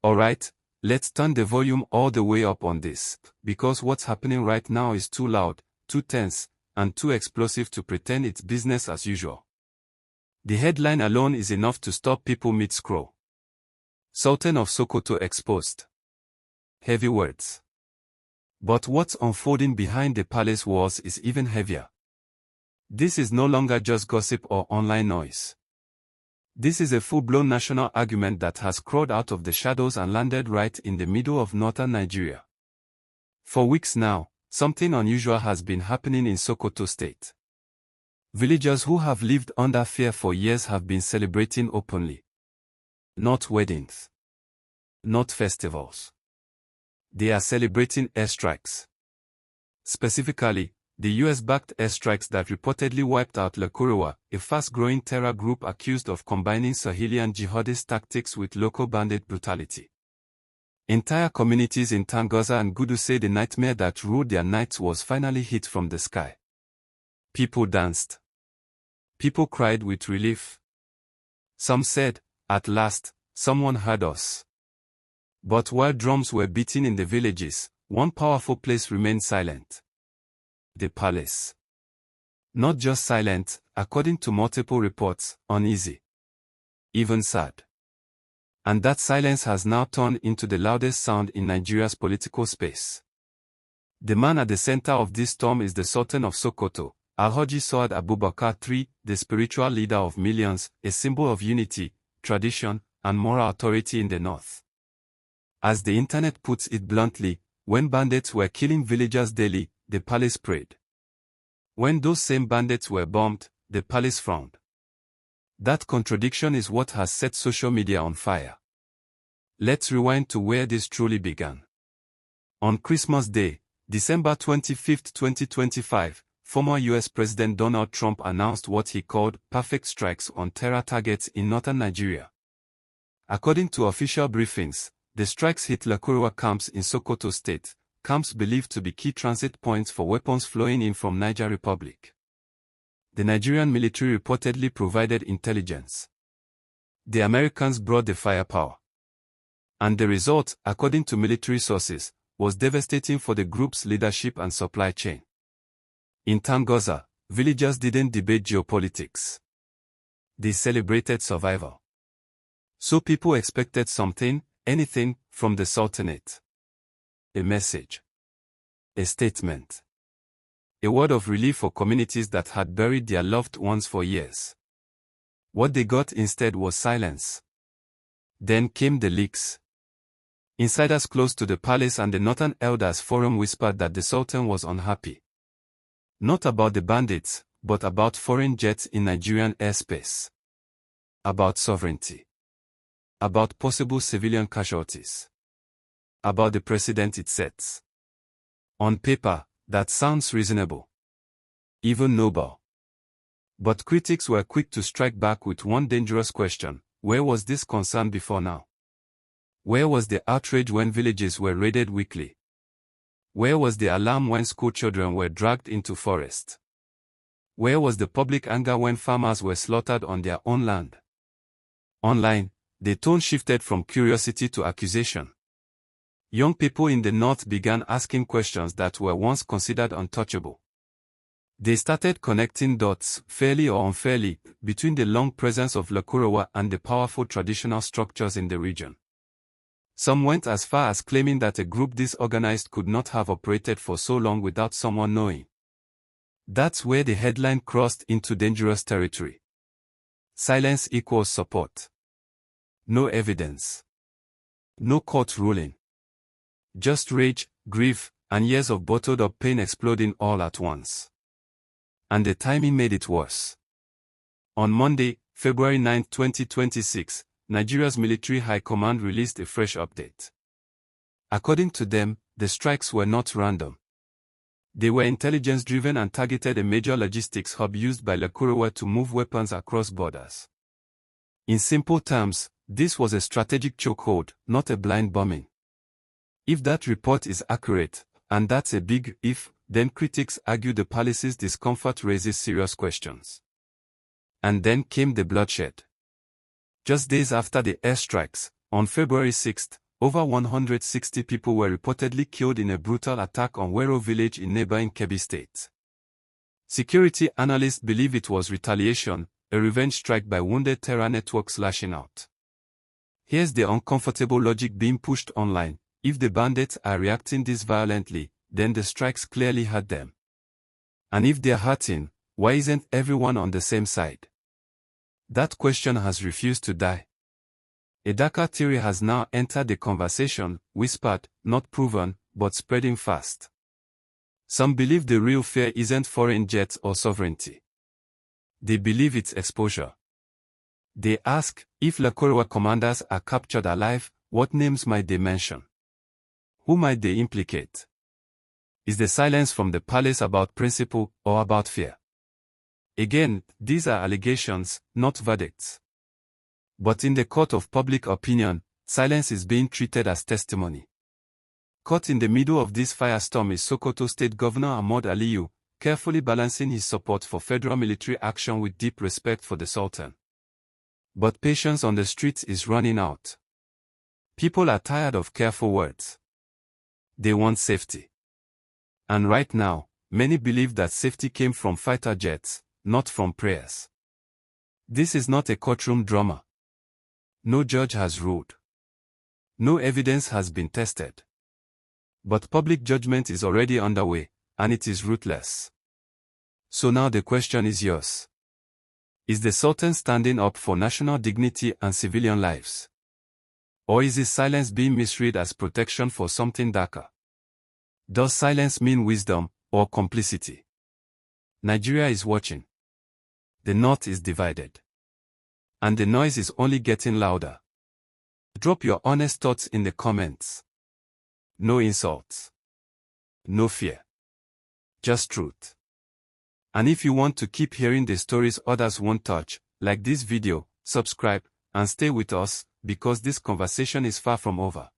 Alright, let's turn the volume all the way up on this, because what's happening right now is too loud, too tense, and too explosive to pretend it's business as usual. The headline alone is enough to stop people mid-scroll. Sultan of Sokoto exposed. Heavy words. But what's unfolding behind the palace walls is even heavier. This is no longer just gossip or online noise. This is a full-blown national argument that has crawled out of the shadows and landed right in the middle of northern Nigeria. For weeks now, something unusual has been happening in Sokoto State. Villagers who have lived under fear for years have been celebrating openly. Not weddings. Not festivals. They are celebrating airstrikes. Specifically, the US-backed airstrikes that reportedly wiped out Lakurawa, a fast-growing terror group accused of combining Sahelian jihadist tactics with local bandit brutality. Entire communities in Tangaza and Gudu say the nightmare that ruled their nights was finally hit from the sky. People danced. People cried with relief. Some said, "At last, someone heard us." But while drums were beating in the villages, one powerful place remained silent. The palace. Not just silent, according to multiple reports, uneasy. Even sad. And that silence has now turned into the loudest sound in Nigeria's political space. The man at the center of this storm is the Sultan of Sokoto, Alhaji Saad Abubakar III, the spiritual leader of millions, a symbol of unity, tradition, and moral authority in the north. As the internet puts it bluntly, when bandits were killing villagers daily, the palace prayed. When those same bandits were bombed, the palace frowned. That contradiction is what has set social media on fire. Let's rewind to where this truly began. On Christmas Day, December 25, 2025, former US President Donald Trump announced what he called perfect strikes on terror targets in northern Nigeria. According to official briefings, the strikes hit Lakurawa camps in Sokoto State, camps believed to be key transit points for weapons flowing in from Niger Republic. The Nigerian military reportedly provided intelligence. The Americans brought the firepower. And the result, according to military sources, was devastating for the group's leadership and supply chain. In Tangaza, villagers didn't debate geopolitics. They celebrated survival. So people expected something, anything, from the Sultanate. A message. A statement. A word of relief for communities that had buried their loved ones for years. What they got instead was silence. Then came the leaks. Insiders close to the palace and the Northern Elders Forum whispered that the Sultan was unhappy. Not about the bandits, but about foreign jets in Nigerian airspace. About sovereignty. About possible civilian casualties. About the precedent it sets. On paper, that sounds reasonable. Even noble. But critics were quick to strike back with one dangerous question: where was this concern before now? Where was the outrage when villages were raided weekly? Where was the alarm when schoolchildren were dragged into forest? Where was the public anger when farmers were slaughtered on their own land? Online, the tone shifted from curiosity to accusation. Young people in the north began asking questions that were once considered untouchable. They started connecting dots, fairly or unfairly, between the long presence of Lakurawa and the powerful traditional structures in the region. Some went as far as claiming that a group this organized could not have operated for so long without someone knowing. That's where the headline crossed into dangerous territory. Silence equals support. No evidence. No court ruling. Just rage, grief, and years of bottled-up pain exploding all at once. And the timing made it worse. On Monday, February 9, 2026, Nigeria's military high command released a fresh update. According to them, the strikes were not random. They were intelligence-driven and targeted a major logistics hub used by Lakurawa to move weapons across borders. In simple terms, this was a strategic chokehold, not a blind bombing. If that report is accurate, and that's a big if, then critics argue the palace's discomfort raises serious questions. And then came the bloodshed. Just days after the airstrikes, on February 6, over 160 people were reportedly killed in a brutal attack on Wero village in neighboring Kebbi State. Security analysts believe it was retaliation, a revenge strike by wounded terror networks lashing out. Here's the uncomfortable logic being pushed online: if the bandits are reacting this violently, then the strikes clearly hurt them. And if they're hurting, why isn't everyone on the same side? That question has refused to die. A darker theory has now entered the conversation, whispered, not proven, but spreading fast. Some believe the real fear isn't foreign jets or sovereignty. They believe it's exposure. They ask, if Lakurawa commanders are captured alive, what names might they mention? Who might they implicate? Is the silence from the palace about principle or about fear? Again, these are allegations, not verdicts. But in the court of public opinion, silence is being treated as testimony. Caught in the middle of this firestorm is Sokoto State Governor Ahmad Aliyu, carefully balancing his support for federal military action with deep respect for the Sultan. But patience on the streets is running out. People are tired of careful words. They want safety. And right now, many believe that safety came from fighter jets, not from prayers. This is not a courtroom drama. No judge has ruled. No evidence has been tested. But public judgment is already underway, and it is ruthless. So now the question is yours. Is the Sultan standing up for national dignity and civilian lives? Or is his silence being misread as protection for something darker? Does silence mean wisdom or complicity? Nigeria is watching. The North is divided. And the noise is only getting louder. Drop your honest thoughts in the comments. No insults. No fear. Just truth. And if you want to keep hearing the stories others won't touch, like this video, subscribe, and stay with us, because this conversation is far from over.